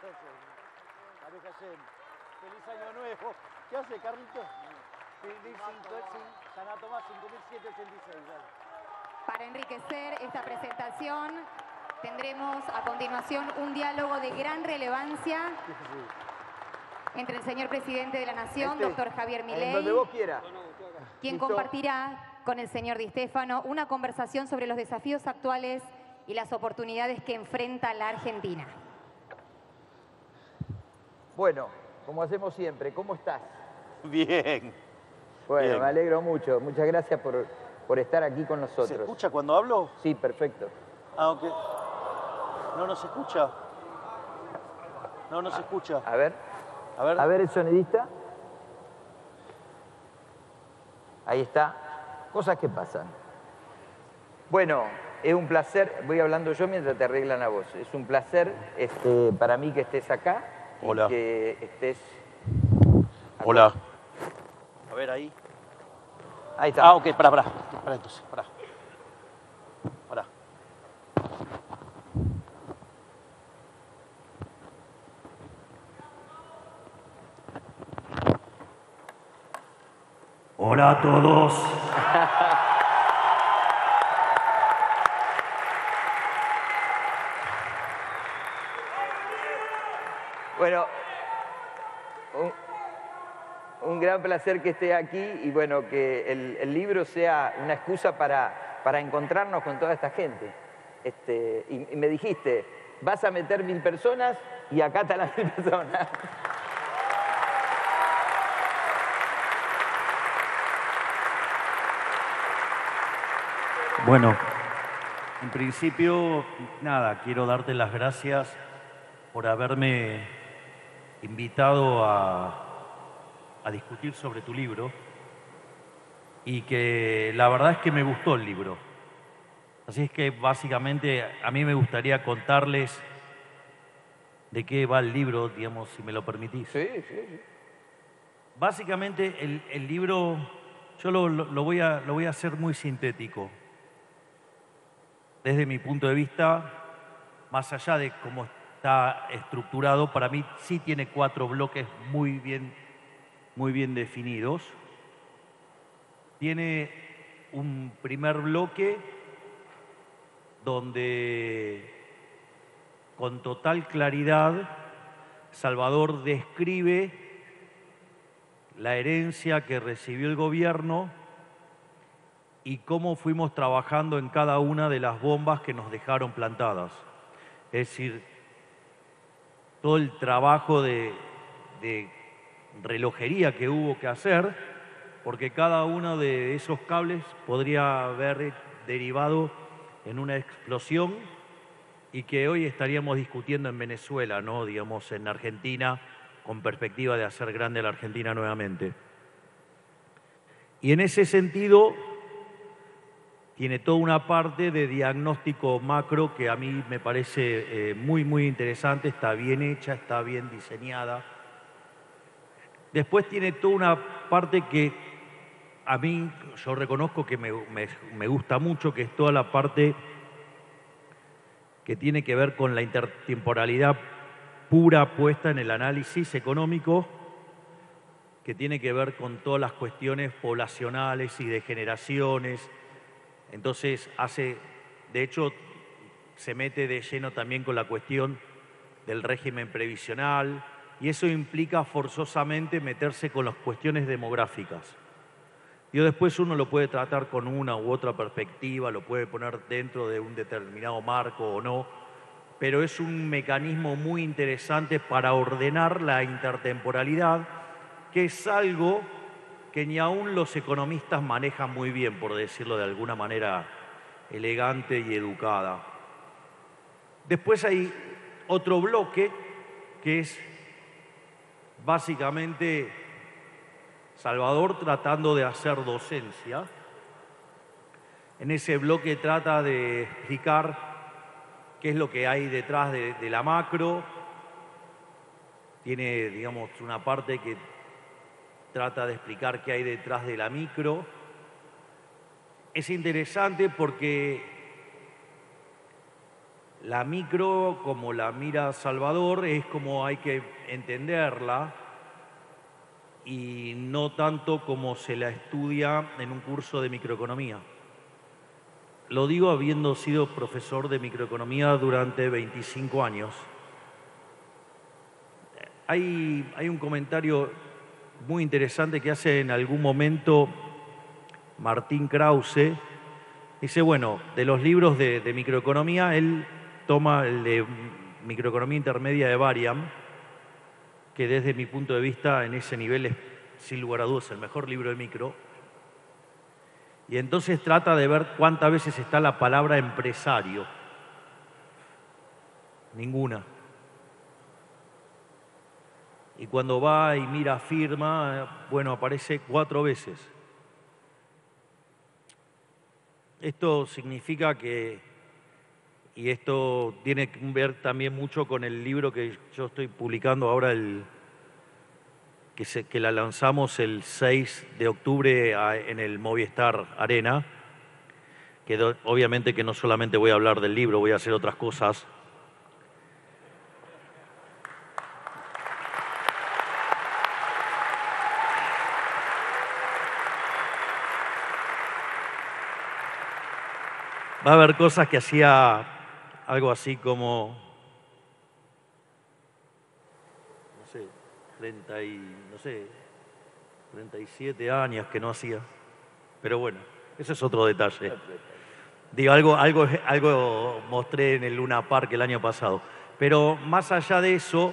María Hashem. Feliz año nuevo. ¿Qué hace, Carlito? San Tomás 5786. Para enriquecer esta presentación, tendremos a continuación un diálogo de gran relevancia entre el señor presidente de la Nación, doctor Javier Milei, donde vos quieras. quien ¿Listo? compartirá con el señor Di Stéfano una conversación sobre los desafíos actuales y las oportunidades que enfrenta la Argentina. Bueno, como hacemos siempre, ¿cómo estás? Bien. Bueno, Bien. me alegro mucho. Muchas gracias por estar aquí con nosotros. ¿Se escucha cuando hablo? Sí, perfecto. Aunque... No, no se escucha. No, no se escucha. A ver. A ver. A ver el sonidista. Ahí está. Cosas que pasan. Bueno, es un placer. Voy hablando yo mientras te arreglan a vos. Es un placer para mí que estés acá. Hola. Y que estés... Hola. A ver ahí. Ahí está. Ah, ok, pará entonces, pará. Hola a todos. Bueno, un gran placer que esté aquí y bueno, que el libro sea una excusa para encontrarnos con toda esta gente. Y me dijiste, vas a meter 1000 personas y acá están las 1000 personas. Bueno, en principio, nada, quiero darte las gracias por haberme invitado a discutir sobre tu libro y que la verdad es que me gustó el libro. Así es que básicamente a mí me gustaría contarles de qué va el libro, digamos, si me lo permitís. Sí, sí, sí. Básicamente el libro, yo lo voy a hacer muy sintético. Desde mi punto de vista, más allá de cómo está estructurado, para mí sí tiene 4 bloques muy bien definidos. Tiene un primer bloque donde con total claridad Salvador describe la herencia que recibió el gobierno y cómo fuimos trabajando en cada una de las bombas que nos dejaron plantadas. Es decir, todo el trabajo de relojería que hubo que hacer, porque cada uno de esos cables podría haber derivado en una explosión y que hoy estaríamos discutiendo en Venezuela, ¿no? Digamos, en Argentina, con perspectiva de hacer grande a la Argentina nuevamente. Y en ese sentido, tiene toda una parte de diagnóstico macro que a mí me parece muy interesante, está bien hecha, está bien diseñada. Después tiene toda una parte que a mí, yo reconozco que me gusta mucho, que es toda la parte que tiene que ver con la intertemporalidad pura puesta en el análisis económico, que tiene que ver con todas las cuestiones poblacionales y de generaciones. Entonces de hecho, se mete de lleno también con la cuestión del régimen previsional y eso implica forzosamente meterse con las cuestiones demográficas. Y después uno lo puede tratar con una u otra perspectiva, lo puede poner dentro de un determinado marco o no, pero es un mecanismo muy interesante para ordenar la intertemporalidad, que es algo que ni aún los economistas manejan muy bien, por decirlo de alguna manera elegante y educada. Después hay otro bloque que es básicamente Salvador tratando de hacer docencia. En ese bloque trata de explicar qué es lo que hay detrás de la macro. Tiene, digamos, una parte que trata de explicar qué hay detrás de la micro. Es interesante porque La micro, como la mira Salvador, es como hay que entenderla y no tanto como se la estudia en un curso de microeconomía. Lo digo habiendo sido profesor de microeconomía durante 25 años. Hay un comentario muy interesante que hace en algún momento Martín Krause. Dice, bueno, de los libros de microeconomía, él toma el de microeconomía intermedia de Varian, que desde mi punto de vista en ese nivel es, sin lugar a dudas, el mejor libro de micro. Y entonces trata de ver cuántas veces está la palabra empresario. Ninguna. Y cuando va y mira firma, bueno, aparece 4 veces. Esto significa que, y esto tiene que ver también mucho con el libro que yo estoy publicando ahora, que la lanzamos el 6 de octubre en el Movistar Arena, que obviamente que no solamente voy a hablar del libro, voy a hacer otras cosas. Va a haber cosas que hacía algo así como, no sé, 37 años que no hacía. Pero bueno, ese es otro detalle. Digo, algo mostré en el Luna Park el año pasado. Pero más allá de eso,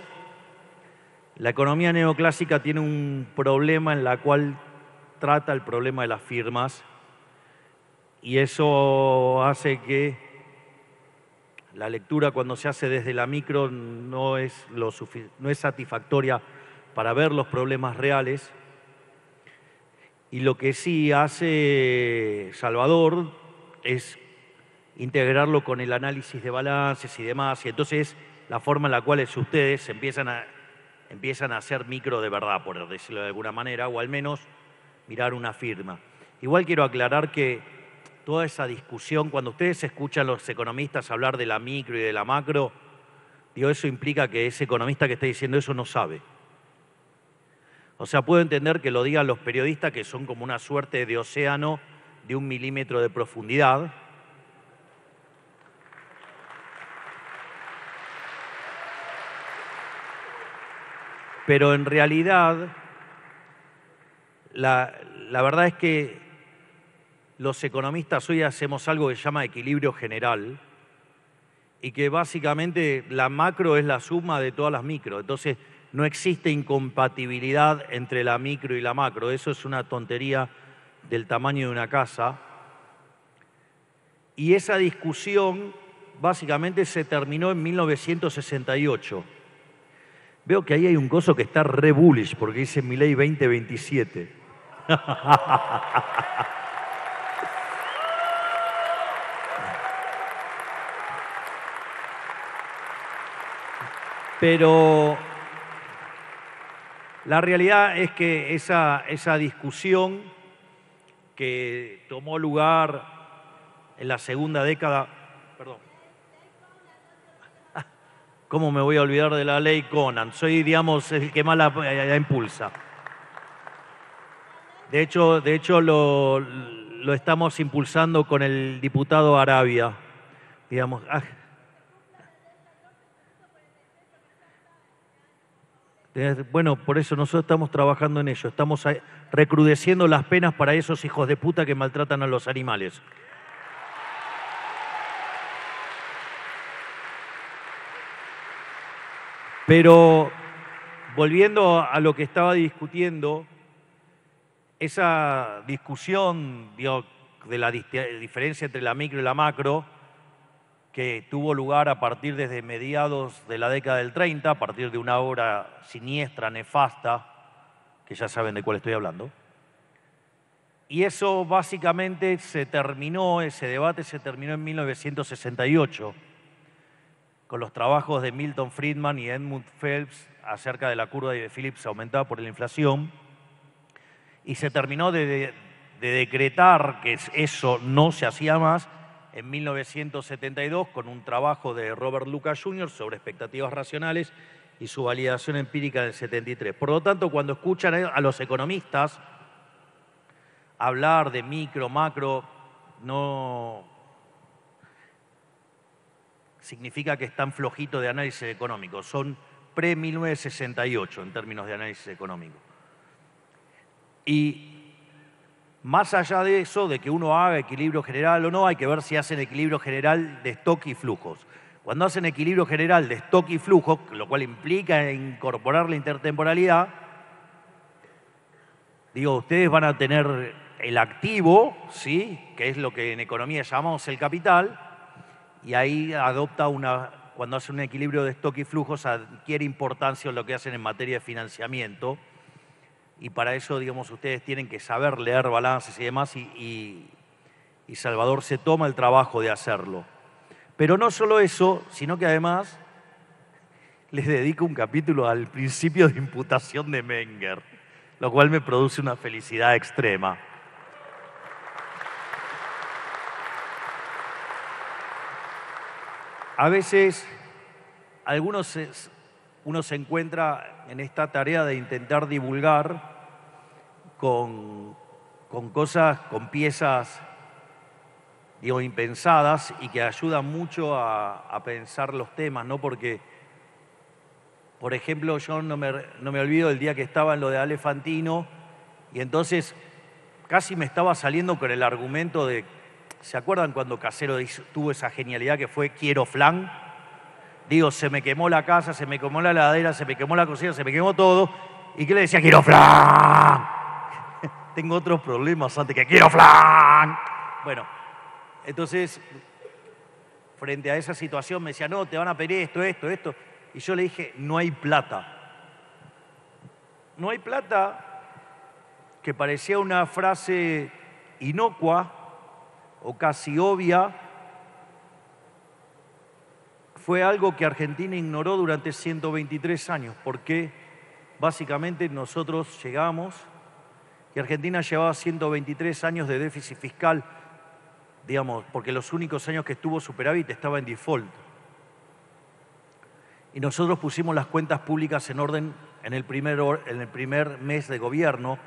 la economía neoclásica tiene un problema en la cual trata el problema de las firmas. Y eso hace que la lectura, cuando se hace desde la micro, no es satisfactoria para ver los problemas reales. Y lo que sí hace Salvador es integrarlo con el análisis de balances y demás. Y entonces la forma en la cual ustedes empiezan a hacer micro de verdad, por decirlo de alguna manera, o al menos mirar una firma. Igual quiero aclarar que toda esa discusión, cuando ustedes escuchan a los economistas hablar de la micro y de la macro, digo, eso implica que ese economista que está diciendo eso no sabe. O sea, puedo entender que lo digan los periodistas, que son como una suerte de océano de 1 milímetro de profundidad. Pero en realidad, la verdad es que los economistas hoy hacemos algo que se llama equilibrio general y que básicamente la macro es la suma de todas las micro. Entonces, no existe incompatibilidad entre la micro y la macro. Eso es una tontería del tamaño de una casa. Y esa discusión básicamente se terminó en 1968. Veo que ahí hay un coso que está re bullish porque dice Milei 2027. Pero la realidad es que esa discusión que tomó lugar en la segunda década, perdón, ¿cómo me voy a olvidar de la ley Conan? Soy, digamos, el que más la impulsa. De hecho lo estamos impulsando con el diputado Arabia, digamos. Bueno, por eso nosotros estamos trabajando en ello. Estamos recrudeciendo las penas para esos hijos de puta que maltratan a los animales. Pero volviendo a lo que estaba discutiendo, esa discusión, digo, de la diferencia entre la micro y la macro, que tuvo lugar a partir desde mediados de la década del 30, a partir de una obra siniestra, nefasta, que ya saben de cuál estoy hablando. Y eso básicamente ese debate se terminó en 1968, con los trabajos de Milton Friedman y Edmund Phelps acerca de la curva de Phillips aumentada por la inflación, y se terminó de decretar que eso no se hacía más en 1972 con un trabajo de Robert Lucas Jr. sobre expectativas racionales y su validación empírica en el 73. Por lo tanto, cuando escuchan a los economistas hablar de micro, macro, no significa que están flojitos de análisis económico, son pre-1968 en términos de análisis económico. Y más allá de eso, de que uno haga equilibrio general o no, hay que ver si hacen equilibrio general de stock y flujos. Cuando hacen equilibrio general de stock y flujos, lo cual implica incorporar la intertemporalidad, digo, ustedes van a tener el activo, ¿sí?, que es lo que en economía llamamos el capital, y ahí adopta cuando hace un equilibrio de stock y flujos, adquiere importancia lo que hacen en materia de financiamiento. Y para eso, digamos, ustedes tienen que saber leer balances y demás, y Salvador se toma el trabajo de hacerlo. Pero no solo eso, sino que además les dedico un capítulo al principio de imputación de Menger, lo cual me produce una felicidad extrema. A veces, uno se encuentra en esta tarea de intentar divulgar con cosas, con piezas, digo, impensadas y que ayudan mucho a pensar los temas, ¿no? Porque, por ejemplo, yo no me olvido del día que estaba en lo de Ale Fantino y entonces casi me estaba saliendo con el argumento de, ¿se acuerdan cuando Casero tuvo esa genialidad que fue quiero flan? Digo, se me quemó la casa, se me quemó la heladera, se me quemó la cocina, se me quemó todo. ¿Y qué le decía? ¡Quiero flan! Tengo otros problemas antes que ¡quiero flan! Bueno, entonces, frente a esa situación me decía, no, te van a pedir esto. Y yo le dije, no hay plata. No hay plata, que parecía una frase inocua o casi obvia, fue algo que Argentina ignoró durante 123 años, porque básicamente nosotros llegamos y Argentina llevaba 123 años de déficit fiscal, digamos, porque los únicos años que estuvo superávit estaba en default. Y nosotros pusimos las cuentas públicas en orden en el primer mes de gobierno,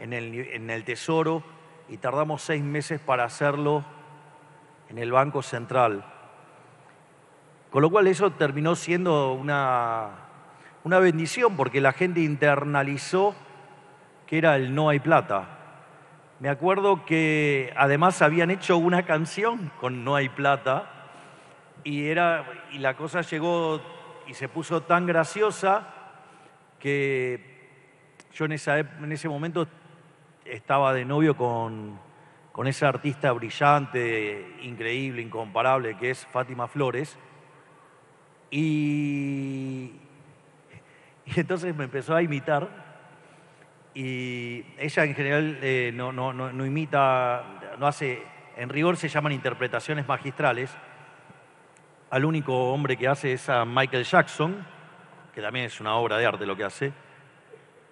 en el Tesoro, y tardamos 6 meses para hacerlo en el Banco Central. Con lo cual eso terminó siendo una bendición, porque la gente internalizó que era el no hay plata. Me acuerdo que además habían hecho una canción con no hay plata y la cosa llegó y se puso tan graciosa que yo en ese momento estaba de novio con esa artista brillante, increíble, incomparable, que es Fátima Flores. Y entonces me empezó a imitar y ella en general no imita, no hace, en rigor se llaman interpretaciones magistrales. Al único hombre que hace es a Michael Jackson, que también es una obra de arte lo que hace,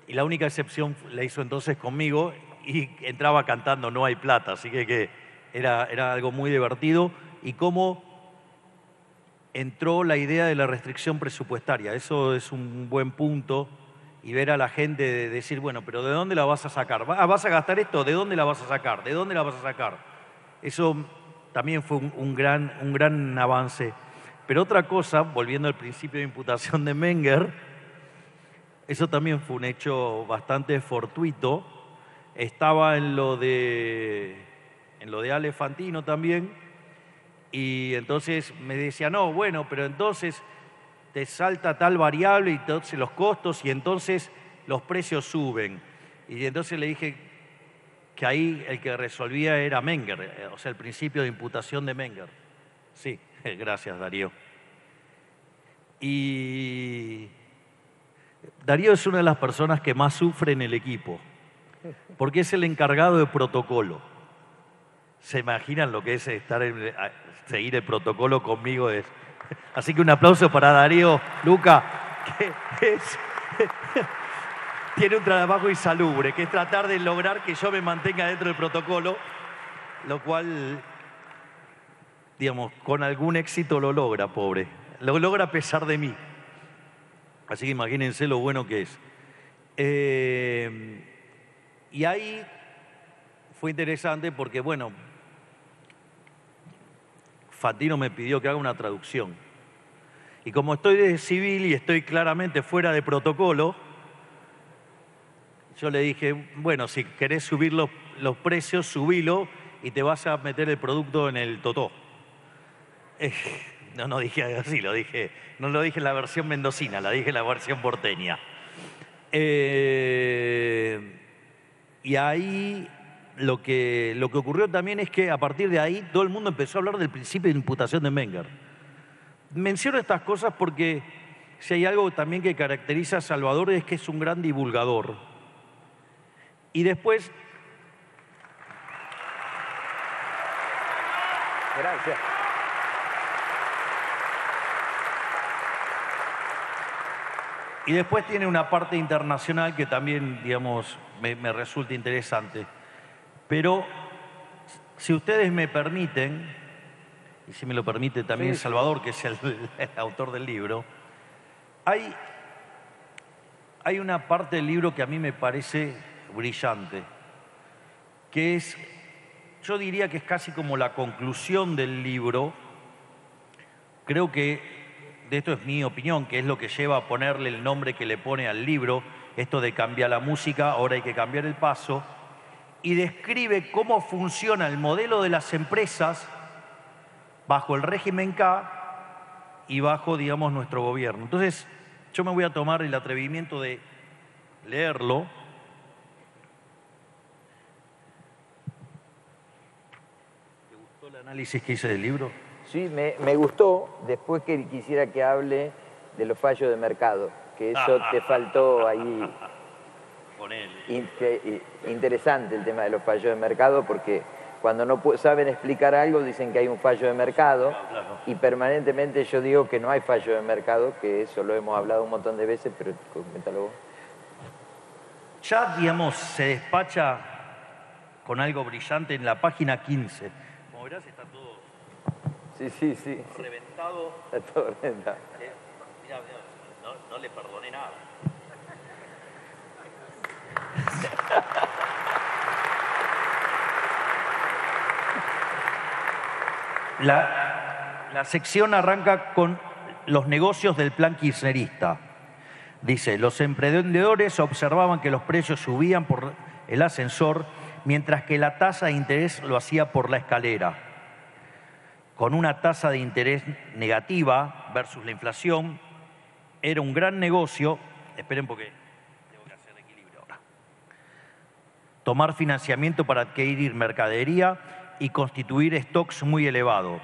y la única excepción la hizo entonces conmigo y entraba cantando No hay plata, así que era algo muy divertido. Y cómo entró la idea de la restricción presupuestaria. Eso es un buen punto, y ver a la gente decir, bueno, pero ¿de dónde la vas a sacar? ¿Vas a gastar esto? ¿De dónde la vas a sacar? ¿De dónde la vas a sacar? Eso también fue un gran avance. Pero otra cosa, volviendo al principio de imputación de Menger, eso también fue un hecho bastante fortuito. Estaba en lo de Ale Fantino también, y entonces me decía, no, bueno, pero entonces te salta tal variable y entonces los costos y entonces los precios suben. Y entonces le dije que ahí el que resolvía era Menger, o sea, el principio de imputación de Menger. Sí, gracias, Darío. Y Darío es una de las personas que más sufre en el equipo, porque es el encargado de protocolo. ¿Se imaginan lo que es seguir el protocolo conmigo? Así que un aplauso para Darío Luca, que tiene un trabajo insalubre, que es tratar de lograr que yo me mantenga dentro del protocolo, lo cual digamos, con algún éxito lo logra, pobre. Lo logra a pesar de mí. Así que imagínense lo bueno que es. Y ahí fue interesante porque, bueno, Fantino me pidió que haga una traducción. Y como estoy de civil y estoy claramente fuera de protocolo, yo le dije, bueno, si querés subir los precios, subilo y te vas a meter el producto en el totó. No dije así, no lo dije en la versión mendocina, la dije en la versión porteña. Y ahí lo que ocurrió también es que a partir de ahí todo el mundo empezó a hablar del principio de imputación de Menger. Menciono estas cosas porque si hay algo también que caracteriza a Salvador es que es un gran divulgador. Y después... Gracias. Y después tiene una parte internacional que también, digamos, me resulta interesante. Pero si ustedes me permiten, y si me lo permite también Sí. Salvador, que es el autor del libro, hay una parte del libro que a mí me parece brillante, que es, yo diría que es casi como la conclusión del libro. Creo que, de esto es mi opinión, que es lo que lleva a ponerle el nombre que le pone al libro, esto de cambiar la música, ahora hay que cambiar el paso, y describe cómo funciona el modelo de las empresas bajo el régimen K y bajo, digamos, nuestro gobierno. Entonces, yo me voy a tomar el atrevimiento de leerlo. ¿Te gustó el análisis que hice del libro? Sí, me gustó. Después que quisiera que hable de los fallos de mercado, que eso te faltó ahí. Interesante el tema de los fallos de mercado, porque cuando no saben explicar algo dicen que hay un fallo de mercado, y permanentemente yo digo que no hay fallo de mercado, que eso lo hemos hablado un montón de veces, pero coméntalo vos. Ya, digamos, se despacha con algo brillante en la página 15. Como verás, está todo Sí. reventado. Está todo reventado. Mirá, no le perdoné nada. La sección arranca con los negocios del plan kirchnerista. Dice, los emprendedores observaban que los precios subían por el ascensor, mientras que la tasa de interés lo hacía por la escalera. Con una tasa de interés negativa versus la inflación, era un gran negocio. Esperen porque tengo que hacer equilibrio ahora. Tomar financiamiento para adquirir mercadería y constituir stocks muy elevados.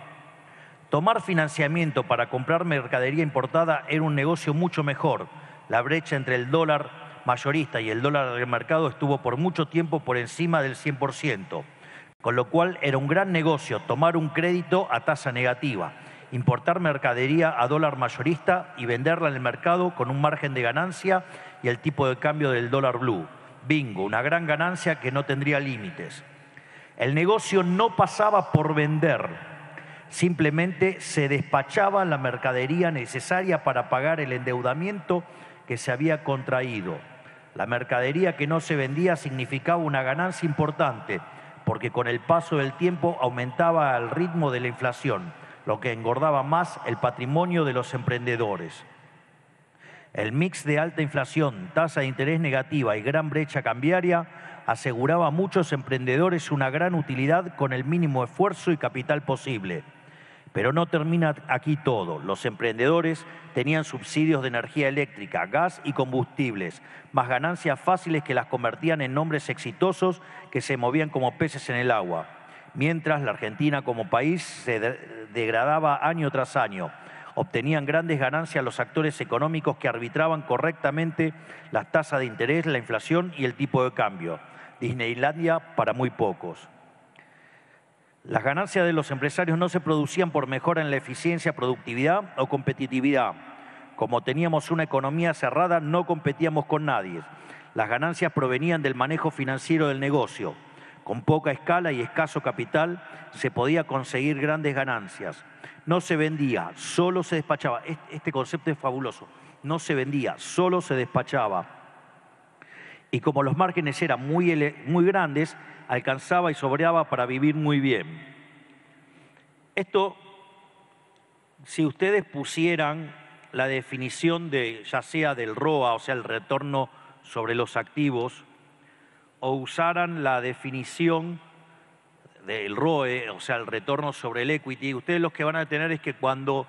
Tomar financiamiento para comprar mercadería importada era un negocio mucho mejor. La brecha entre el dólar mayorista y el dólar del mercado estuvo por mucho tiempo por encima del 100%, con lo cual era un gran negocio tomar un crédito a tasa negativa, importar mercadería a dólar mayorista y venderla en el mercado con un margen de ganancia y el tipo de cambio del dólar blue. Bingo, una gran ganancia que no tendría límites. El negocio no pasaba por vender, simplemente se despachaba la mercadería necesaria para pagar el endeudamiento que se había contraído. La mercadería que no se vendía significaba una ganancia importante, porque con el paso del tiempo aumentaba el ritmo de la inflación, lo que engordaba más el patrimonio de los emprendedores. El mix de alta inflación, tasa de interés negativa y gran brecha cambiaria aseguraba a muchos emprendedores una gran utilidad con el mínimo esfuerzo y capital posible. Pero no termina aquí todo. Los emprendedores tenían subsidios de energía eléctrica, gas y combustibles, más ganancias fáciles que las convertían en nombres exitosos que se movían como peces en el agua. Mientras la Argentina como país se degradaba año tras año, obtenían grandes ganancias los actores económicos que arbitraban correctamente las tasas de interés, la inflación y el tipo de cambio. Disneylandia para muy pocos. Las ganancias de los empresarios no se producían por mejora en la eficiencia, productividad o competitividad. Como teníamos una economía cerrada, no competíamos con nadie. Las ganancias provenían del manejo financiero del negocio. Con poca escala y escaso capital se podía conseguir grandes ganancias. No se vendía, solo se despachaba. Este concepto es fabuloso. No se vendía, solo se despachaba. Y como los márgenes eran muy grandes, alcanzaba y sobraba para vivir muy bien. Esto, si ustedes pusieran la definición de, ya sea del ROA, o sea, el retorno sobre los activos, o usaran la definición del ROE, o sea, el retorno sobre el equity, ustedes lo que van a tener es que cuando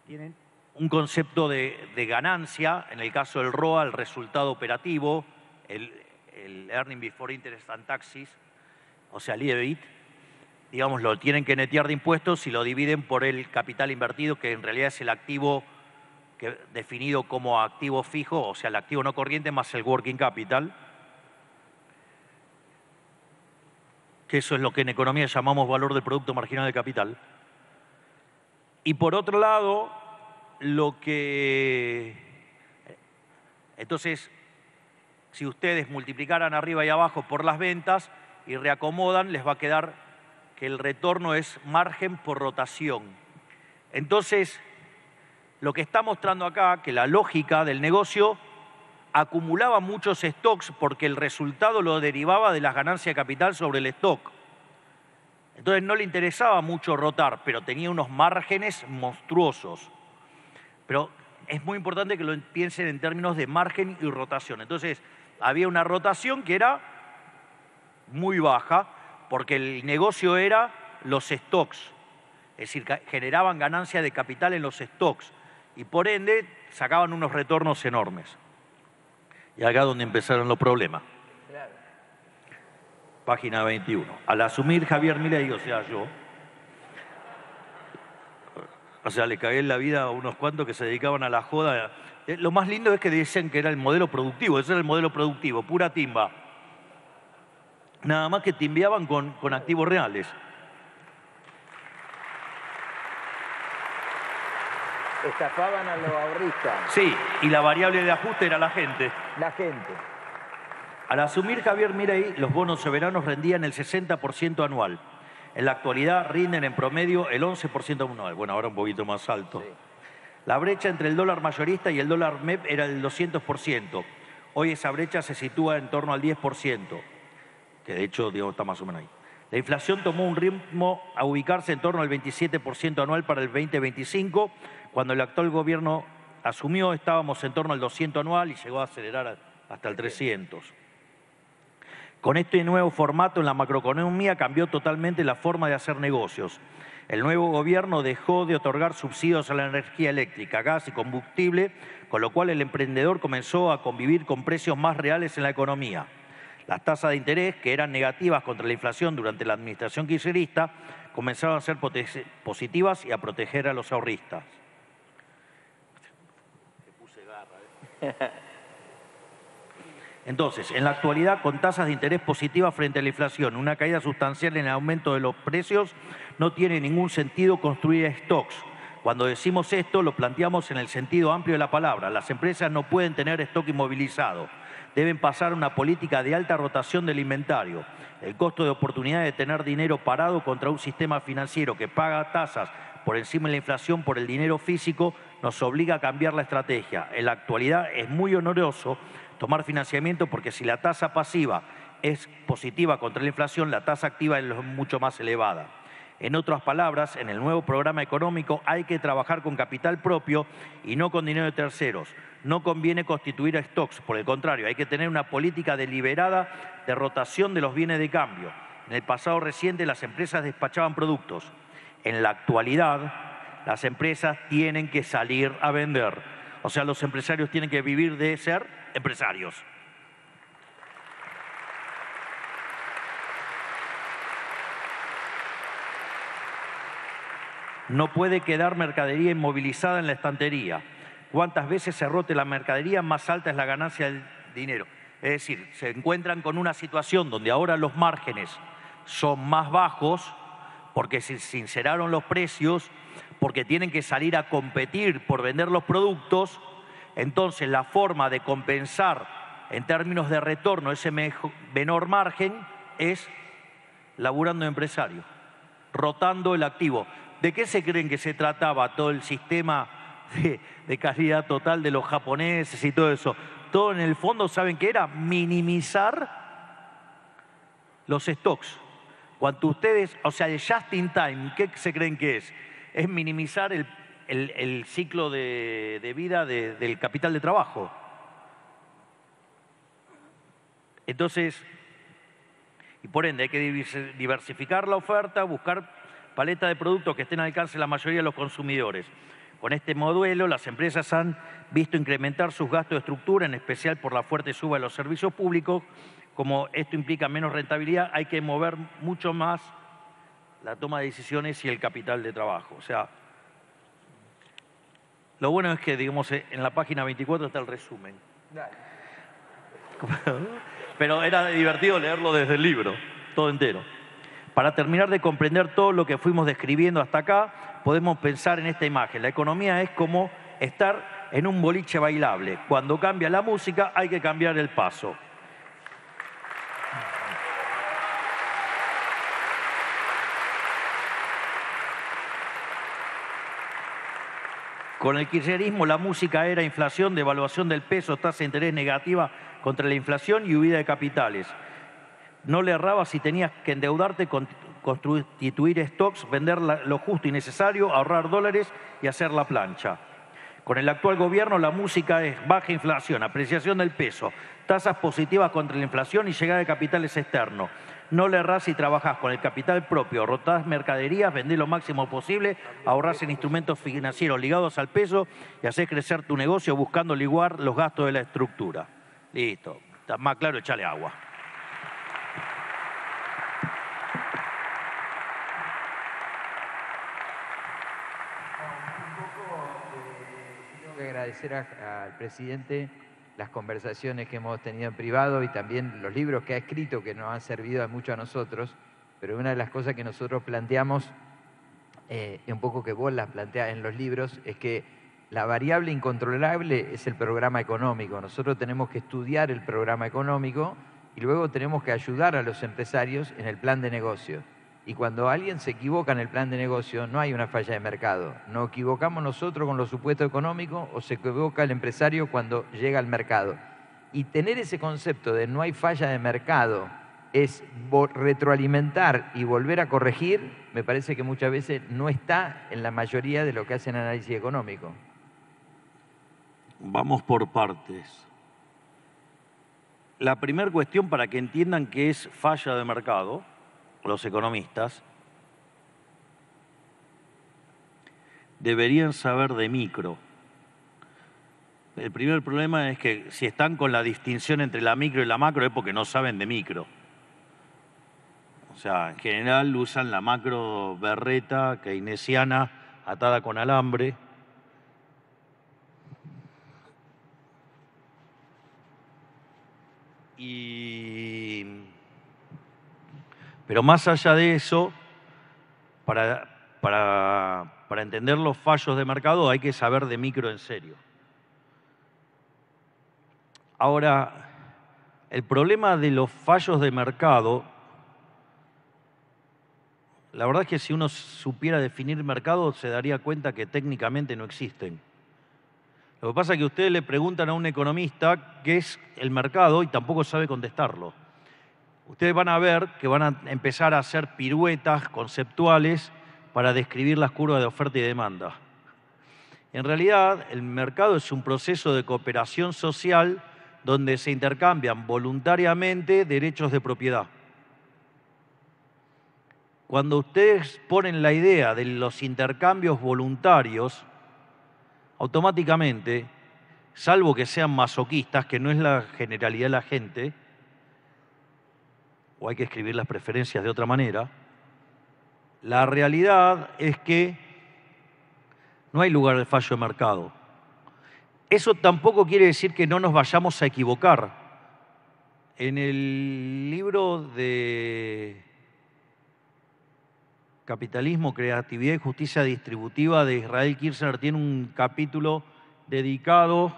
tienen un concepto de ganancia, en el caso del ROA, el resultado operativo, el Earning Before Interest and Taxes, o sea, el EBIT, digamos, lo tienen que netear de impuestos y lo dividen por el capital invertido, que en realidad es el activo definido como activo fijo, o sea, el activo no corriente más el working capital, que eso es lo que en economía llamamos valor del producto marginal de capital. Y por otro lado, entonces, si ustedes multiplicaran arriba y abajo por las ventas y reacomodan, les va a quedar que el retorno es margen por rotación. Entonces, lo que está mostrando acá, que la lógica del negocio acumulaba muchos stocks porque el resultado lo derivaba de las ganancias de capital sobre el stock. Entonces no le interesaba mucho rotar, pero tenía unos márgenes monstruosos. Pero es muy importante que lo piensen en términos de margen y rotación. Entonces, había una rotación que era muy baja, porque el negocio era los stocks. Es decir, generaban ganancia de capital en los stocks. Y por ende, sacaban unos retornos enormes. Y acá es donde empezaron los problemas. Claro. Página 21. Al asumir Javier Milei, o sea, yo, le cagué en la vida a unos cuantos que se dedicaban a la joda. Lo más lindo es que dicen que era el modelo productivo. Ese era el modelo productivo, pura timba. Nada más que timbeaban con activos reales. Estafaban a los ahorristas. Sí, y la variable de ajuste era la gente. La gente. Al asumir Javier Milei, los bonos soberanos rendían el 60% anual. En la actualidad rinden en promedio el 11% anual. Bueno, ahora un poquito más alto. Sí. La brecha entre el dólar mayorista y el dólar MEP era del 200%. Hoy esa brecha se sitúa en torno al 10%, que de hecho está más o menos ahí. La inflación tomó un ritmo a ubicarse en torno al 27% anual para el 2025. Cuando el actual gobierno asumió, estábamos en torno al 200 anual y llegó a acelerar hasta el 300. Con este nuevo formato en la macroeconomía cambió totalmente la forma de hacer negocios. El nuevo gobierno dejó de otorgar subsidios a la energía eléctrica, gas y combustible, con lo cual el emprendedor comenzó a convivir con precios más reales en la economía. Las tasas de interés, que eran negativas contra la inflación durante la administración kirchnerista, comenzaron a ser positivas y a proteger a los ahorristas. Entonces, en la actualidad, con tasas de interés positivas frente a la inflación, una caída sustancial en el aumento de los precios, no tiene ningún sentido construir stocks. Cuando decimos esto, lo planteamos en el sentido amplio de la palabra. Las empresas no pueden tener stock inmovilizado. Deben pasar a una política de alta rotación del inventario. El costo de oportunidad de tener dinero parado contra un sistema financiero que paga tasas por encima de la inflación por el dinero físico nos obliga a cambiar la estrategia. En la actualidad es muy oneroso tomar financiamiento porque si la tasa pasiva es positiva contra la inflación, la tasa activa es mucho más elevada. En otras palabras, en el nuevo programa económico hay que trabajar con capital propio y no con dinero de terceros. No conviene constituir stocks, por el contrario, hay que tener una política deliberada de rotación de los bienes de cambio. En el pasado reciente las empresas despachaban productos. En la actualidad, las empresas tienen que salir a vender. O sea, los empresarios tienen que vivir de ser empresarios. No puede quedar mercadería inmovilizada en la estantería. Cuantas veces se rote la mercadería, más alta es la ganancia del dinero. Es decir, se encuentran con una situación donde ahora los márgenes son más bajos porque se sinceraron los precios, porque tienen que salir a competir por vender los productos. Entonces, la forma de compensar en términos de retorno ese menor margen es laburando empresario, rotando el activo. ¿De qué se creen que se trataba todo el sistema de calidad total de los japoneses y todo eso? Todo en el fondo, ¿saben qué era? Minimizar los stocks. Cuando ustedes, o sea, el just in time, ¿qué se creen que es? Es minimizar el ciclo de vida del capital de trabajo. Entonces, y por ende hay que diversificar la oferta, buscar paleta de productos que estén al alcance de la mayoría de los consumidores. Con este modelo, las empresas han visto incrementar sus gastos de estructura, en especial por la fuerte suba de los servicios públicos. Como esto implica menos rentabilidad, hay que mover mucho más la toma de decisiones y el capital de trabajo. O sea, lo bueno es que, digamos, en la página 24 está el resumen. Dale. Pero era divertido leerlo desde el libro, todo entero. Para terminar de comprender todo lo que fuimos describiendo hasta acá, podemos pensar en esta imagen. La economía es como estar en un boliche bailable. Cuando cambia la música, hay que cambiar el paso. Con el kirchnerismo, la música era inflación, devaluación del peso, tasa de interés negativa contra la inflación y huida de capitales. No le errabas si tenías que endeudarte, constituir stocks, vender lo justo y necesario, ahorrar dólares y hacer la plancha. Con el actual gobierno, la música es baja inflación, apreciación del peso, tasas positivas contra la inflación y llegada de capitales externos. No le errás si trabajás con el capital propio, rotás mercaderías, vendés lo máximo posible, ahorrás en instrumentos financieros ligados al peso y hacés crecer tu negocio buscando liguar los gastos de la estructura. Listo. Está más claro, echale agua. Tengo que agradecer al presidente las conversaciones que hemos tenido en privado y también los libros que ha escrito que nos han servido mucho a nosotros, pero una de las cosas que nosotros planteamos, un poco que vos las planteás en los libros, es que la variable incontrolable es el programa económico. Nosotros tenemos que estudiar el programa económico y luego tenemos que ayudar a los empresarios en el plan de negocio. Y cuando alguien se equivoca en el plan de negocio, no hay una falla de mercado. Nos equivocamos nosotros con los supuestos económicos o se equivoca el empresario cuando llega al mercado. Y tener ese concepto de no hay falla de mercado es retroalimentar y volver a corregir, me parece que muchas veces no está en la mayoría de lo que hacen análisis económico. Vamos por partes. La primera cuestión para que entiendan qué es falla de mercado, los economistas deberían saber de micro. El primer problema es que si están con la distinción entre la micro y la macro es porque no saben de micro. O sea, en general usan la macro berreta keynesiana atada con alambre. Pero más allá de eso, para entender los fallos de mercado hay que saber de micro en serio. Ahora, el problema de los fallos de mercado, la verdad es que si uno supiera definir mercado se daría cuenta que técnicamente no existen. Lo que pasa es que ustedes le preguntan a un economista qué es el mercado y tampoco sabe contestarlo. Ustedes van a ver que van a empezar a hacer piruetas conceptuales para describir las curvas de oferta y demanda. En realidad, el mercado es un proceso de cooperación social donde se intercambian voluntariamente derechos de propiedad. Cuando ustedes ponen la idea de los intercambios voluntarios, automáticamente, salvo que sean masoquistas, que no es la generalidad de la gente, o hay que escribir las preferencias de otra manera, la realidad es que no hay lugar de fallo de mercado. Eso tampoco quiere decir que no nos vayamos a equivocar. En el libro de Capitalismo, Creatividad y Justicia Distributiva de Israel Kirzner tiene un capítulo dedicado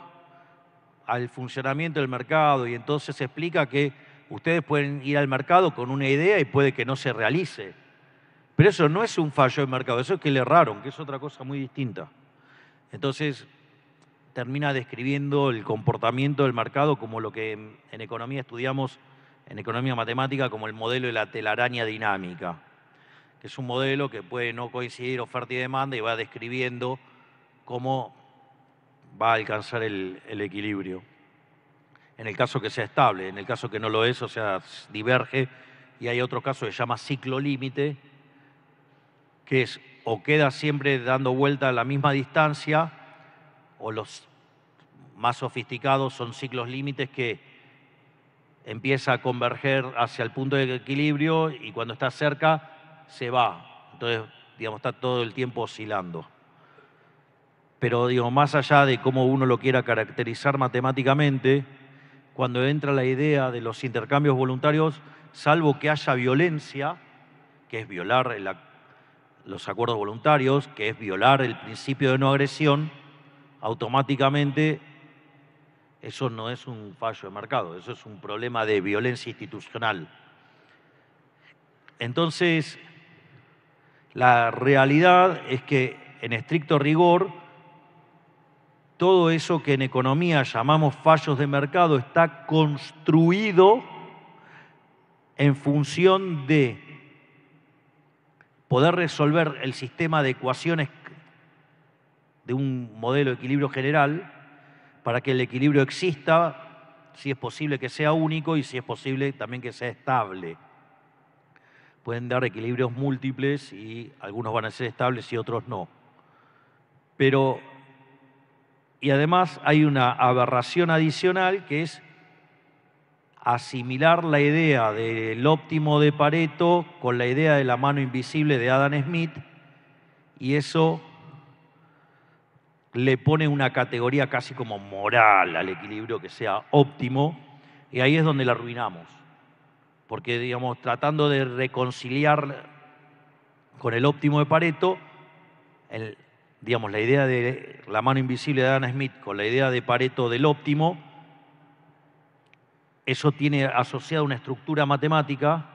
al funcionamiento del mercado y entonces explica que ustedes pueden ir al mercado con una idea y puede que no se realice. Pero eso no es un fallo de mercado, eso es que le erraron, que es otra cosa muy distinta. Entonces, termina describiendo el comportamiento del mercado como lo que en economía estudiamos, en economía matemática, como el modelo de la telaraña dinámica, que es un modelo que puede no coincidir oferta y demanda y va describiendo cómo va a alcanzar el equilibrio. En el caso que sea estable, en el caso que no lo es, o sea, diverge, y hay otro caso que se llama ciclo límite, que es o queda siempre dando vuelta a la misma distancia, o los más sofisticados son ciclos límites que empieza a converger hacia el punto de equilibrio y cuando está cerca se va. Entonces, digamos, está todo el tiempo oscilando. Pero, digo, más allá de cómo uno lo quiera caracterizar matemáticamente, cuando entra la idea de los intercambios voluntarios, salvo que haya violencia, que es violar los acuerdos voluntarios, que es violar el principio de no agresión, automáticamente eso no es un fallo de mercado, eso es un problema de violencia institucional. Entonces, la realidad es que, en estricto rigor, todo eso que en economía llamamos fallos de mercado está construido en función de poder resolver el sistema de ecuaciones de un modelo de equilibrio general para que el equilibrio exista, si es posible que sea único y si es posible también que sea estable. Pueden dar equilibrios múltiples y algunos van a ser estables y otros no. Y además hay una aberración adicional que es asimilar la idea del óptimo de Pareto con la idea de la mano invisible de Adam Smith, y eso le pone una categoría casi como moral al equilibrio que sea óptimo, y ahí es donde la arruinamos. Porque, digamos, tratando de reconciliar con el óptimo de Pareto, digamos, la idea de la mano invisible de Adam Smith con la idea de Pareto del óptimo, eso tiene asociada una estructura matemática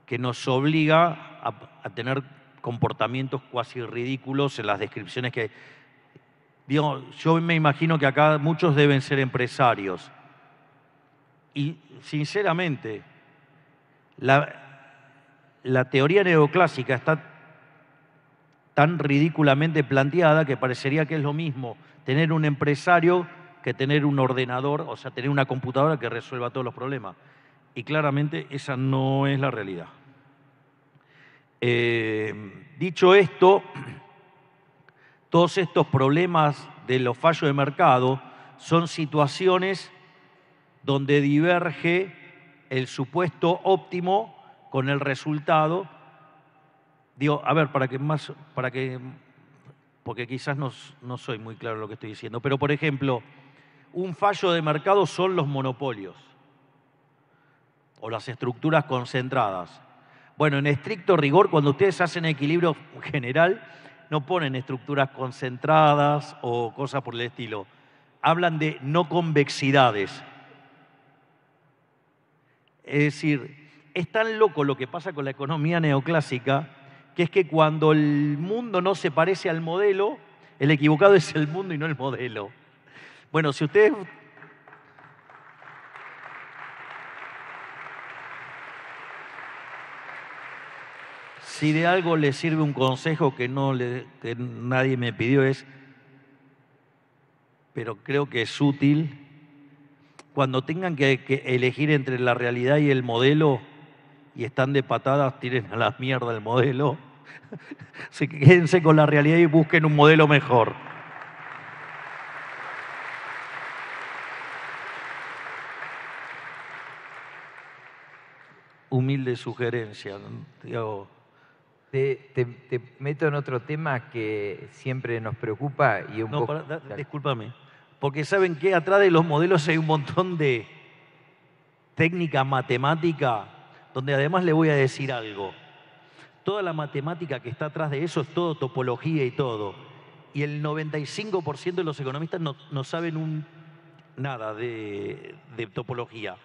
que nos obliga a tener comportamientos cuasi ridículos en las descripciones que... Digo, yo me imagino que acá muchos deben ser empresarios. Y, sinceramente, la teoría neoclásica está tan ridículamente planteada que parecería que es lo mismo tener un empresario que tener un ordenador, o sea, tener una computadora que resuelva todos los problemas. Y claramente esa no es la realidad. Dicho esto, todos estos problemas de los fallos de mercado son situaciones donde diverge el supuesto óptimo con el resultado. Digo, a ver, porque quizás no soy muy claro en lo que estoy diciendo, pero por ejemplo, un fallo de mercado son los monopolios o las estructuras concentradas. Bueno, en estricto rigor, cuando ustedes hacen equilibrio general, no ponen estructuras concentradas o cosas por el estilo. Hablan de no convexidades. Es decir, es tan loco lo que pasa con la economía neoclásica, que es que cuando el mundo no se parece al modelo, el equivocado es el mundo y no el modelo. Bueno, si ustedes... Si de algo les sirve un consejo que nadie me pidió pero creo que es útil, cuando tengan que elegir entre la realidad y el modelo y están de patadas, tiren a la mierda el modelo, quédense con la realidad y busquen un modelo mejor. Humilde sugerencia, Diego. Te meto en otro tema que siempre nos preocupa y un poco... Discúlpame, porque ¿saben qué? Atrás de los modelos hay un montón de técnica matemática, donde además le voy a decir algo. Toda la matemática que está atrás de eso es todo topología y todo. Y el 95% de los economistas no saben nada de topología.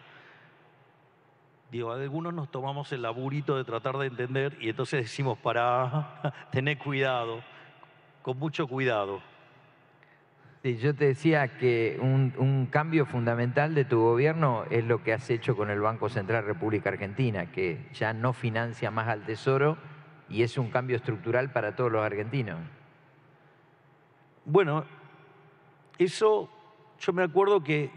Digo, algunos nos tomamos el laburito de tratar de entender y entonces decimos, para tener cuidado, con mucho cuidado. Sí, yo te decía que un cambio fundamental de tu gobierno es lo que has hecho con el Banco Central República Argentina, que ya no financia más al Tesoro y es un cambio estructural para todos los argentinos. Bueno, eso yo me acuerdo que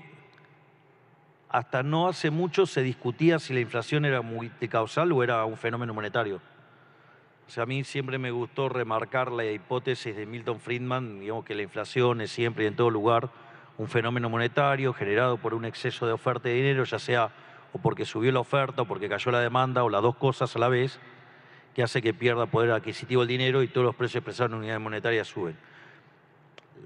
hasta no hace mucho se discutía si la inflación era multicausal o era un fenómeno monetario. O sea, a mí siempre me gustó remarcar la hipótesis de Milton Friedman, digamos que la inflación es siempre y en todo lugar un fenómeno monetario generado por un exceso de oferta de dinero, ya sea o porque subió la oferta o porque cayó la demanda o las dos cosas a la vez, que hace que pierda poder adquisitivo el dinero y todos los precios expresados en unidades monetarias suben.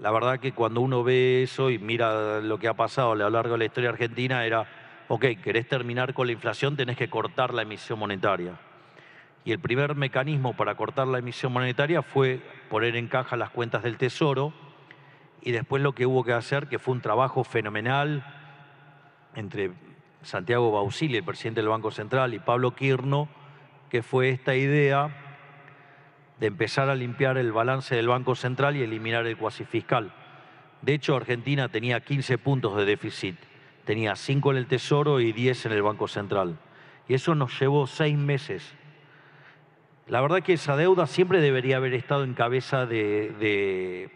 La verdad que cuando uno ve eso y mira lo que ha pasado a lo largo de la historia argentina era, ok, querés terminar con la inflación, tenés que cortar la emisión monetaria. Y el primer mecanismo para cortar la emisión monetaria fue poner en caja las cuentas del Tesoro y después lo que hubo que hacer, que fue un trabajo fenomenal entre Santiago Bausili, el presidente del Banco Central, y Pablo Quirno, que fue esta idea de empezar a limpiar el balance del Banco Central y eliminar el cuasi fiscal. De hecho, Argentina tenía 15 puntos de déficit, tenía 5 en el Tesoro y 10 en el Banco Central. Y eso nos llevó 6 meses. La verdad que esa deuda siempre debería haber estado en cabeza del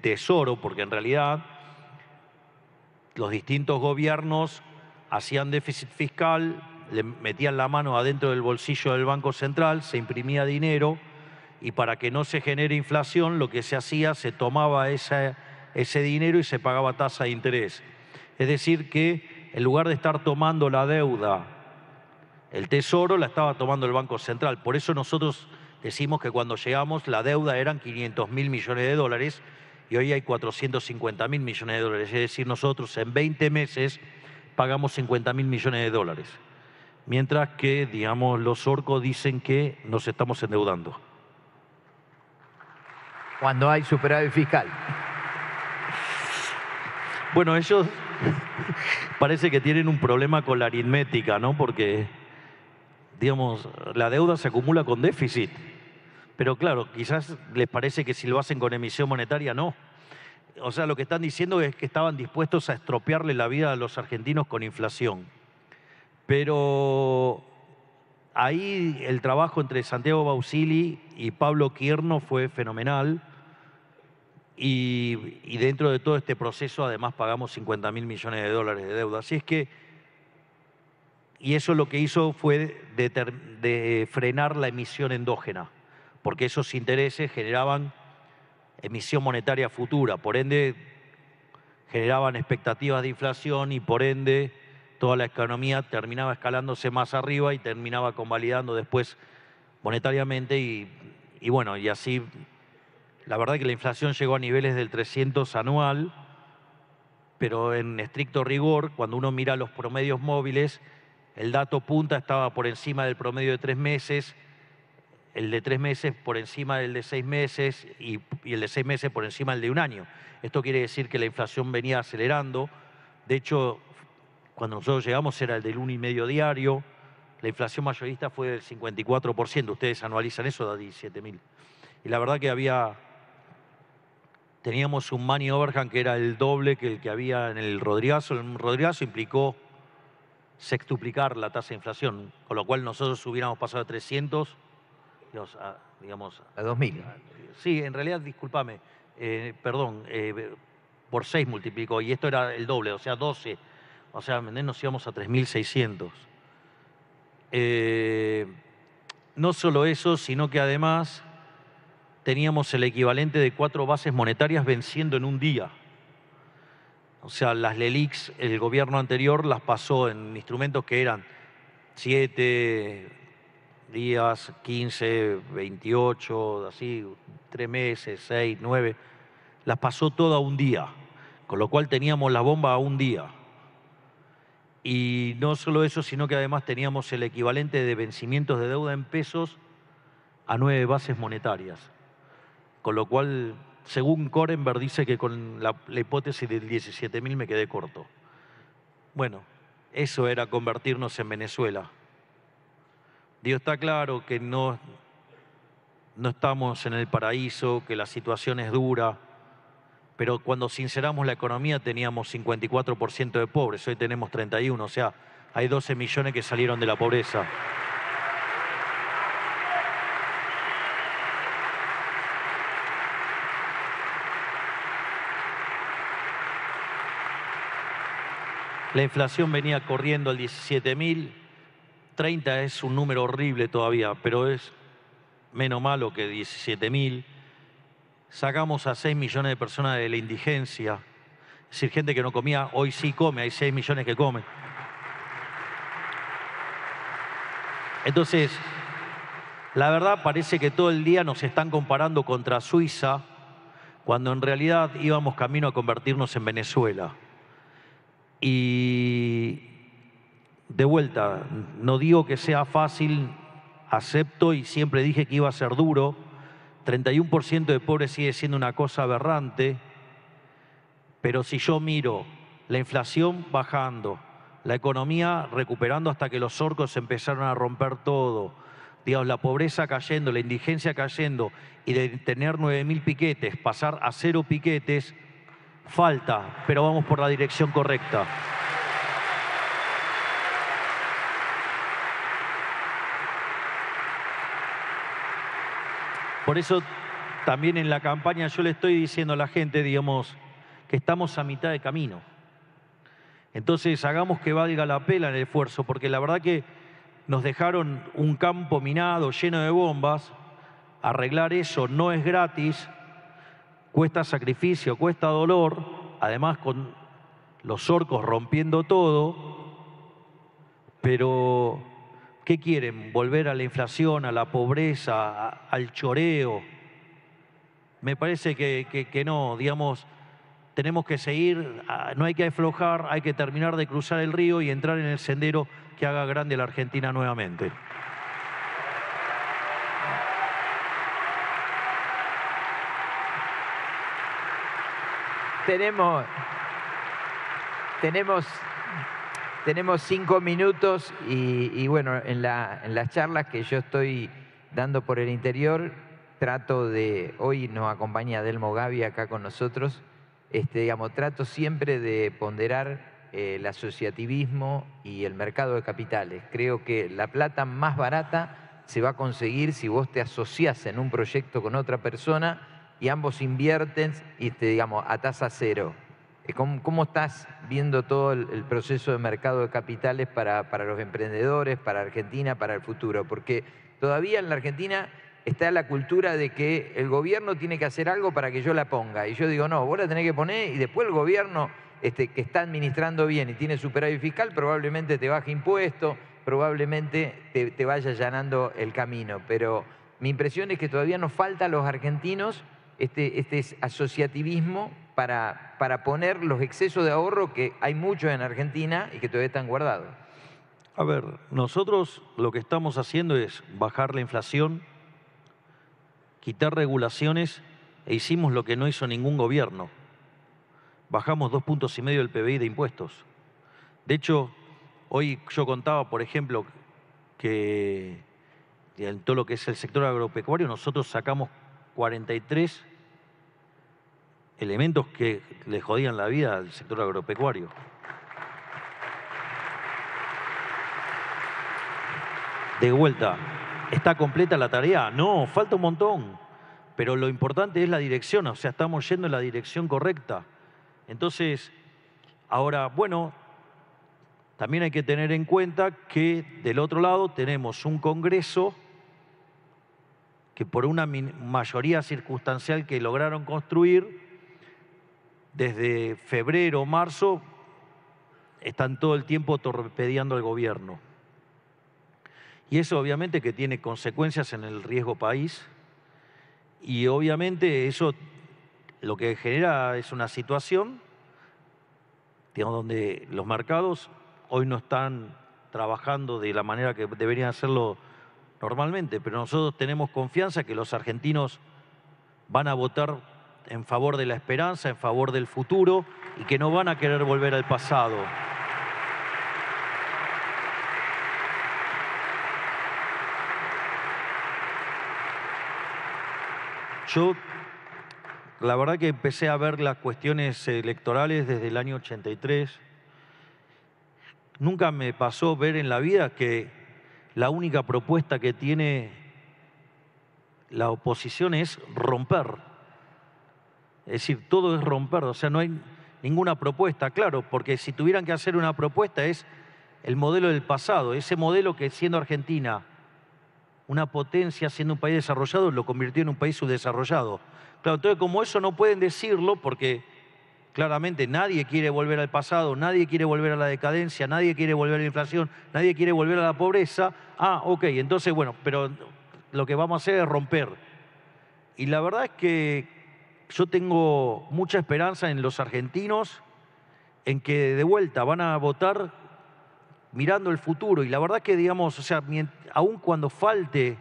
Tesoro, porque en realidad los distintos gobiernos hacían déficit fiscal, le metían la mano adentro del bolsillo del Banco Central, se imprimía dinero, y para que no se genere inflación, lo que se hacía, se tomaba ese dinero y se pagaba tasa de interés. Es decir, que en lugar de estar tomando la deuda, el Tesoro la estaba tomando el Banco Central. Por eso nosotros decimos que cuando llegamos la deuda eran 500.000 millones de dólares y hoy hay 450.000 millones de dólares. Es decir, nosotros en 20 meses pagamos 50.000 millones de dólares. Mientras que, digamos, los orcos dicen que nos estamos endeudando. Cuando hay superávit fiscal. Bueno, ellos parece que tienen un problema con la aritmética, ¿no? Porque, digamos, la deuda se acumula con déficit. Pero claro, quizás les parece que si lo hacen con emisión monetaria, no. O sea, lo que están diciendo es que estaban dispuestos a estropearle la vida a los argentinos con inflación. Pero ahí el trabajo entre Santiago Bausili y Pablo Quirno fue fenomenal. Y dentro de todo este proceso además pagamos 50.000 millones de dólares de deuda. Así es que, y eso lo que hizo fue de frenar la emisión endógena, porque esos intereses generaban emisión monetaria futura, por ende generaban expectativas de inflación y por ende toda la economía terminaba escalándose más arriba y terminaba convalidando después monetariamente y bueno, y así. La verdad que la inflación llegó a niveles del 300 anual, pero en estricto rigor, cuando uno mira los promedios móviles, el dato punta estaba por encima del promedio de 3 meses, el de 3 meses por encima del de 6 meses y el de 6 meses por encima del de un año. Esto quiere decir que la inflación venía acelerando. De hecho, cuando nosotros llegamos era el del 1,5 diario. La inflación mayorista fue del 54%. Ustedes anualizan eso, da 17.000. Y la verdad que teníamos un money overhang que era el doble que el que había en el Rodrigazo. El Rodrigazo implicó sextuplicar la tasa de inflación, con lo cual nosotros hubiéramos pasado de 300, digamos, a 2.000. Sí, en realidad, discúlpame, por 6 multiplicó, y esto era el doble, o sea, 12. O sea, nos íbamos a 3.600. No solo eso, sino que además teníamos el equivalente de 4 bases monetarias venciendo en un día. O sea, las LELIQs, el gobierno anterior las pasó en instrumentos que eran 7 días, 15, 28, así, 3 meses, 6, 9. Las pasó toda a un día, con lo cual teníamos la bomba a un día. Y no solo eso, sino que además teníamos el equivalente de vencimientos de deuda en pesos a 9 bases monetarias. Con lo cual, según Korenberg, dice que con la hipótesis del 17.000 me quedé corto. Bueno, eso era convertirnos en Venezuela. Dios, está claro que no estamos en el paraíso, que la situación es dura, pero cuando sinceramos la economía teníamos 54% de pobres, hoy tenemos 31%, o sea, hay 12 millones que salieron de la pobreza. La inflación venía corriendo al 17.000, 30 es un número horrible todavía, pero es menos malo que 17.000. Sacamos a 6 millones de personas de la indigencia, es decir, gente que no comía, hoy sí come, hay 6 millones que comen. Entonces, la verdad parece que todo el día nos están comparando contra Suiza, cuando en realidad íbamos camino a convertirnos en Venezuela. Y de vuelta, no digo que sea fácil, acepto y siempre dije que iba a ser duro. 31% de pobres sigue siendo una cosa aberrante, pero si yo miro la inflación bajando, la economía recuperando hasta que los orcos empezaron a romper todo, digamos, la pobreza cayendo, la indigencia cayendo, y de tener 9.000 piquetes, pasar a 0 piquetes, falta, pero vamos por la dirección correcta. Por eso también en la campaña yo le estoy diciendo a la gente, digamos, que estamos a mitad de camino. Entonces hagamos que valga la pena el esfuerzo, porque la verdad que nos dejaron un campo minado lleno de bombas. Arreglar eso no es gratis, cuesta sacrificio, cuesta dolor, además con los orcos rompiendo todo, pero ¿qué quieren? ¿Volver a la inflación, a la pobreza, al choreo? Me parece que no, digamos, tenemos que seguir, no hay que aflojar, hay que terminar de cruzar el río y entrar en el sendero que haga grande la Argentina nuevamente. Tenemos 5 minutos y bueno, en las charlas que yo estoy dando por el interior, hoy nos acompaña Delmo Gavi acá con nosotros, trato siempre de ponderar el asociativismo y el mercado de capitales. Creo que la plata más barata se va a conseguir si vos te asociás en un proyecto con otra persona y ambos invierten a tasa cero. ¿Cómo estás viendo todo el proceso de mercado de capitales para los emprendedores, para Argentina, para el futuro? Porque todavía en la Argentina está la cultura de que el gobierno tiene que hacer algo para que yo la ponga. Y yo digo, no, vos la tenés que poner y después el gobierno que está administrando bien y tiene superávit fiscal probablemente te baje impuestos, probablemente te vaya allanando el camino. Pero mi impresión es que todavía nos falta a los argentinos este asociativismo para poner los excesos de ahorro que hay muchos en Argentina y que todavía están guardados. A ver, nosotros lo que estamos haciendo es bajar la inflación, quitar regulaciones e hicimos lo que no hizo ningún gobierno. Bajamos 2,5 puntos del PBI de impuestos. De hecho, hoy yo contaba, por ejemplo, que en todo lo que es el sector agropecuario nosotros sacamos 43 elementos que le jodían la vida al sector agropecuario. De vuelta, ¿está completa la tarea? No, falta un montón. Pero lo importante es la dirección, o sea, estamos yendo en la dirección correcta. Entonces, ahora, bueno, también hay que tener en cuenta que del otro lado tenemos un Congreso que por una mayoría circunstancial que lograron construir, desde febrero, marzo, están todo el tiempo torpedeando al gobierno. Y eso obviamente que tiene consecuencias en el riesgo país y obviamente eso lo que genera es una situación, digamos, donde los mercados hoy no están trabajando de la manera que deberían hacerlo normalmente, pero nosotros tenemos confianza que los argentinos van a votar en favor de la esperanza, en favor del futuro y que no van a querer volver al pasado. Yo, la verdad que empecé a ver las cuestiones electorales desde el año 83. Nunca me pasó ver en la vida que la única propuesta que tiene la oposición es romper. Es decir, todo es romper, o sea, no hay ninguna propuesta, claro, porque si tuvieran que hacer una propuesta es el modelo del pasado, ese modelo que siendo Argentina una potencia, siendo un país desarrollado, lo convirtió en un país subdesarrollado. Claro, entonces como eso no pueden decirlo porque claramente nadie quiere volver al pasado, nadie quiere volver a la decadencia, nadie quiere volver a la inflación, nadie quiere volver a la pobreza. Ah, ok, entonces bueno, pero lo que vamos a hacer es romper. Y la verdad es que yo tengo mucha esperanza en los argentinos, en que de vuelta van a votar mirando el futuro. Y la verdad que, digamos, o sea, aun cuando falte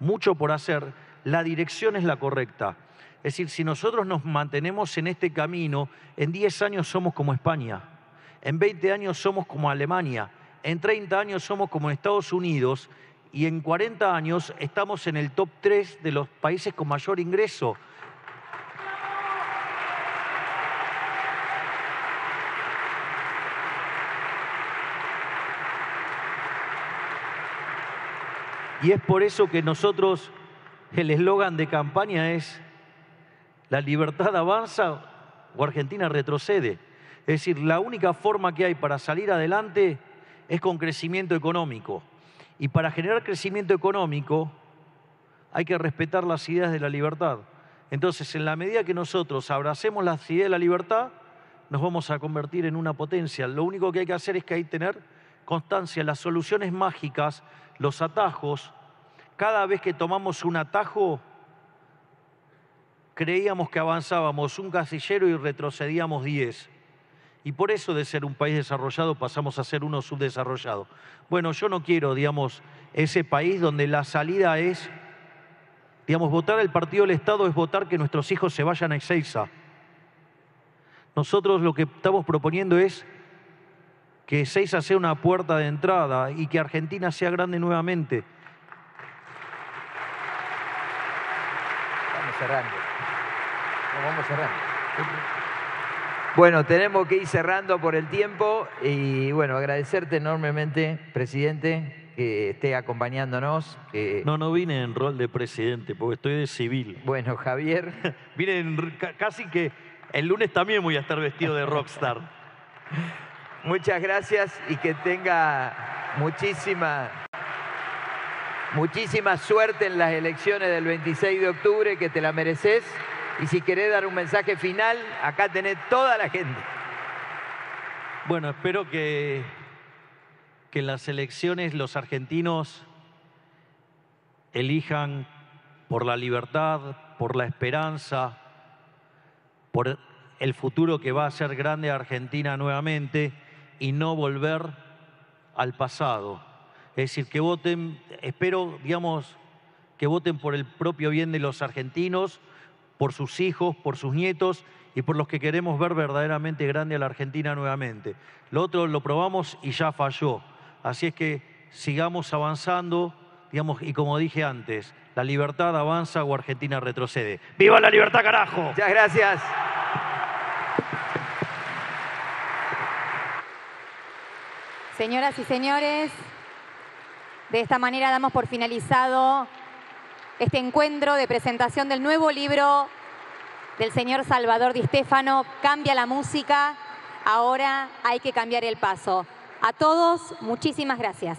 mucho por hacer, la dirección es la correcta. Es decir, si nosotros nos mantenemos en este camino, en 10 años somos como España, en 20 años somos como Alemania, en 30 años somos como Estados Unidos y en 40 años estamos en el top 3 de los países con mayor ingreso. Y es por eso que nosotros, el eslogan de campaña es la libertad avanza o Argentina retrocede. Es decir, la única forma que hay para salir adelante es con crecimiento económico. Y para generar crecimiento económico hay que respetar las ideas de la libertad. Entonces, en la medida que nosotros abracemos las ideas de la libertad, nos vamos a convertir en una potencia. Lo único que hay que hacer es que hay que tener constancia. Las soluciones mágicas, los atajos, cada vez que tomamos un atajo, creíamos que avanzábamos un casillero y retrocedíamos 10. Y por eso de ser un país desarrollado pasamos a ser uno subdesarrollado. Bueno, yo no quiero, digamos, ese país donde la salida es, digamos, votar el partido del Estado es votar que nuestros hijos se vayan a Ezeiza. Nosotros lo que estamos proponiendo es que Ezeiza sea una puerta de entrada y que Argentina sea grande nuevamente. Vamos cerrando. Vamos cerrando. Bueno, tenemos que ir cerrando por el tiempo y bueno, agradecerte enormemente, presidente, que esté acompañándonos. No vine en rol de presidente porque estoy de civil. Bueno, Javier. Vine casi que el lunes también voy a estar vestido de rockstar. Muchas gracias y que tenga muchísima suerte en las elecciones del 26 de octubre, que te la mereces. Y si querés dar un mensaje final, acá tenés toda la gente. Bueno, espero que en las elecciones los argentinos elijan por la libertad, por la esperanza, por el futuro que va a hacer grande a Argentina nuevamente y no volver al pasado. Es decir, que voten, espero, digamos, que voten por el propio bien de los argentinos, por sus hijos, por sus nietos y por los que queremos ver verdaderamente grande a la Argentina nuevamente. Lo otro lo probamos y ya falló. Así es que sigamos avanzando, digamos, y como dije antes, la libertad avanza o Argentina retrocede. ¡Viva la libertad, carajo! Muchas gracias. Señoras y señores, de esta manera damos por finalizado este encuentro de presentación del nuevo libro del señor Salvador Di Stéfano, Cambia la música, ahora hay que cambiar el paso. A todos, muchísimas gracias.